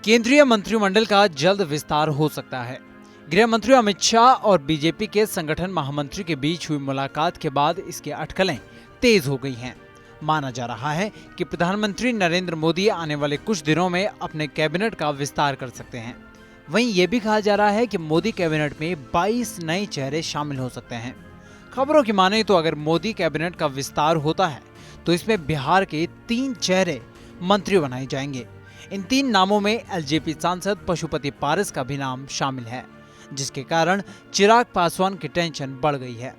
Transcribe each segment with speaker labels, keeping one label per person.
Speaker 1: केंद्रीय मंत्रिमंडल का जल्द विस्तार हो सकता है। गृह मंत्री अमित शाह और बीजेपी के संगठन महामंत्री के बीच हुई मुलाकात के बाद इसकी अटकलें तेज हो गई हैं। माना जा रहा है कि प्रधानमंत्री नरेंद्र मोदी आने वाले कुछ दिनों में अपने कैबिनेट का विस्तार कर सकते हैं। वहीं ये भी कहा जा रहा है कि मोदी कैबिनेट में 22 नए चेहरे शामिल हो सकते हैं। खबरों की माने तो अगर मोदी कैबिनेट का विस्तार होता है तो इसमें बिहार के 3 चेहरे मंत्री बनाए जाएंगे। इन 3 नामों में एलजेपी सांसद पशुपति पारस का भी नाम शामिल है, जिसके कारण चिराग पासवान की टेंशन बढ़ गई है।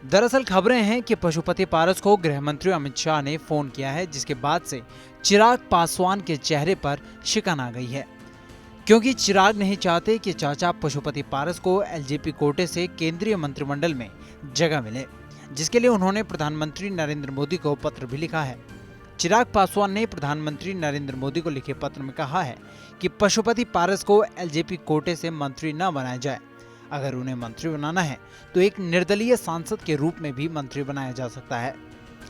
Speaker 1: दरअसल खबरें हैं कि पशुपति पारस को गृह मंत्री अमित शाह ने फोन किया है, जिसके बाद से चिराग पासवान के चेहरे पर शिकन आ गई है, क्योंकि चिराग नहीं चाहते कि चाचा पशुपति पारस को एलजेपी कोटे से केंद्रीय मंत्रिमंडल में जगह मिले, जिसके लिए उन्होंने प्रधानमंत्री नरेंद्र मोदी को पत्र भी लिखा है। चिराग पासवान ने प्रधानमंत्री नरेंद्र मोदी को लिखे पत्र में कहा है कि पशुपति पारस को एलजेपी कोटे से मंत्री न बनाया जाए। अगर उन्हें मंत्री बनाना है तो एक निर्दलीय सांसद के रूप में भी मंत्री बनाया जा सकता है।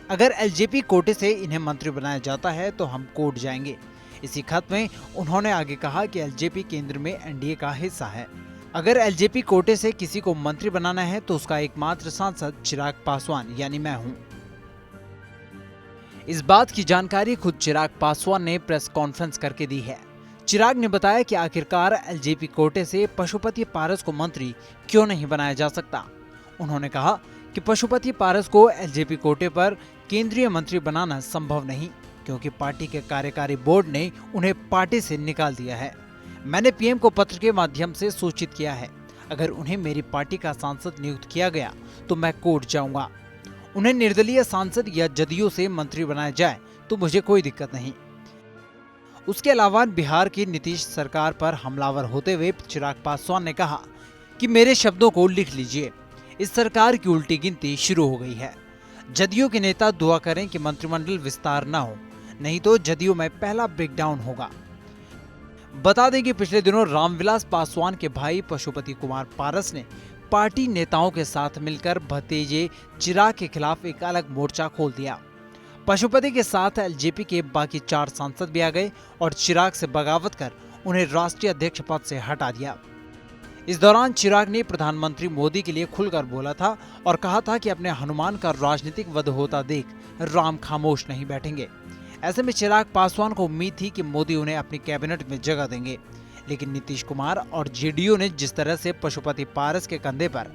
Speaker 1: अगर एलजेपी कोटे से इन्हें मंत्री बनाया जाता है तो हम कोर्ट जाएंगे। इसी खत में उन्होंने आगे कहा कि एलजेपी केंद्र में एनडीए का हिस्सा है। अगर एलजेपी कोटे से किसी को मंत्री बनाना है तो उसका एकमात्र सांसद चिराग पासवान यानी मैं हूं। इस बात की जानकारी खुद चिराग पासवान ने प्रेस कॉन्फ्रेंस करके दी है। चिराग ने बताया कि आखिरकार एलजेपी कोटे से पशुपति पारस को मंत्री क्यों नहीं बनाया जा सकता। उन्होंने कहा कि पशुपति पारस को एलजेपी कोटे पर केंद्रीय मंत्री बनाना संभव नहीं, क्योंकि पार्टी के कार्यकारी बोर्ड ने उन्हें पार्टी से निकाल दिया है। मैंने पीएम को पत्र के माध्यम से सूचित किया है। अगर उन्हें मेरी पार्टी का सांसद नियुक्त किया गया तो मैं कोर्ट जाऊंगा। उन्हें निर्दलीय सांसद या जदयू से मंत्री बनाया जाए तो मुझे कोई दिक्कत नहीं। उसके अलावा बिहार की नीतीश सरकार पर हमलावर होते हुए चिराग पासवान ने कहा कि मेरे शब्दों को लिख लीजिए, इस सरकार की उल्टी गिनती शुरू हो गई है। जदयू के नेता दुआ करें कि मंत्रिमंडल विस्तार न हो, नहीं तो जदयू में पहला ब्रेकडाउन होगा। बता दें कि पिछले दिनों रामविलास पासवान के भाई पशुपति कुमार पारस ने पार्टी नेताओं के साथ मिलकर भतीजे चिराग के खिलाफ एक अलग मोर्चा खोल दिया। पशुपति के साथ एलजेपी के बाकी 4 सांसद भी आ गए और चिराग से बगावत कर उन्हें राष्ट्रीय अध्यक्ष पद से हटा दिया। इस दौरान चिराग ने प्रधानमंत्री मोदी के लिए खुलकर बोला था और कहा था कि अपने हनुमान का राजनीतिक वध होता देख राम खामोश नहीं बैठेंगे। ऐसे में चिराग पासवान को उम्मीद थी कि मोदी उन्हें अपनी कैबिनेट में जगह देंगे, लेकिन नीतीश कुमार और जेडीयू ने जिस तरह से पशुपति पारस के कंधे पर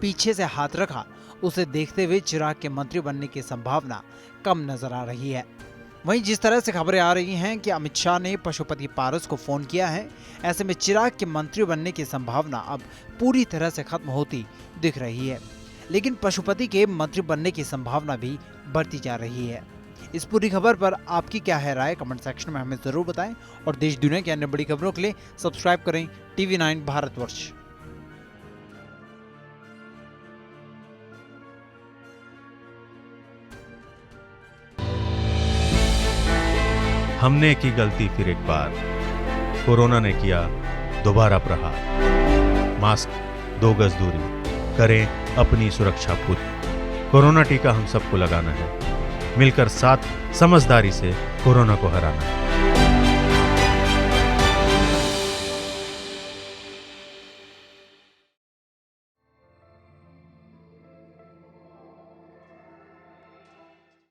Speaker 1: पीछे से हाथ रखा, उसे देखते हुए चिराग के मंत्री बनने की संभावना कम नजर आ रही है। वहीं जिस तरह से खबरें आ रही हैं कि अमित शाह ने पशुपति पारस को फोन किया है, ऐसे में चिराग के मंत्री बनने की संभावना अब पूरी तरह से खत्म होती दिख रही है, लेकिन पशुपति के मंत्री बनने की संभावना भी बढ़ती जा रही है। इस पूरी खबर पर आपकी क्या है राय, कमेंट सेक्शन में हमें जरूर बताएं और देश दुनिया की अन्य बड़ी खबरों के लिए सब्सक्राइब करें TV9 भारतवर्ष।
Speaker 2: हमने की गलती फिर एक बार, कोरोना ने किया दोबारा प्रहार। मास्क, 2 गज दूरी, करें अपनी सुरक्षा पूरी। कोरोना टीका हम सबको लगाना है, मिलकर साथ समझदारी से कोरोना को हराना है।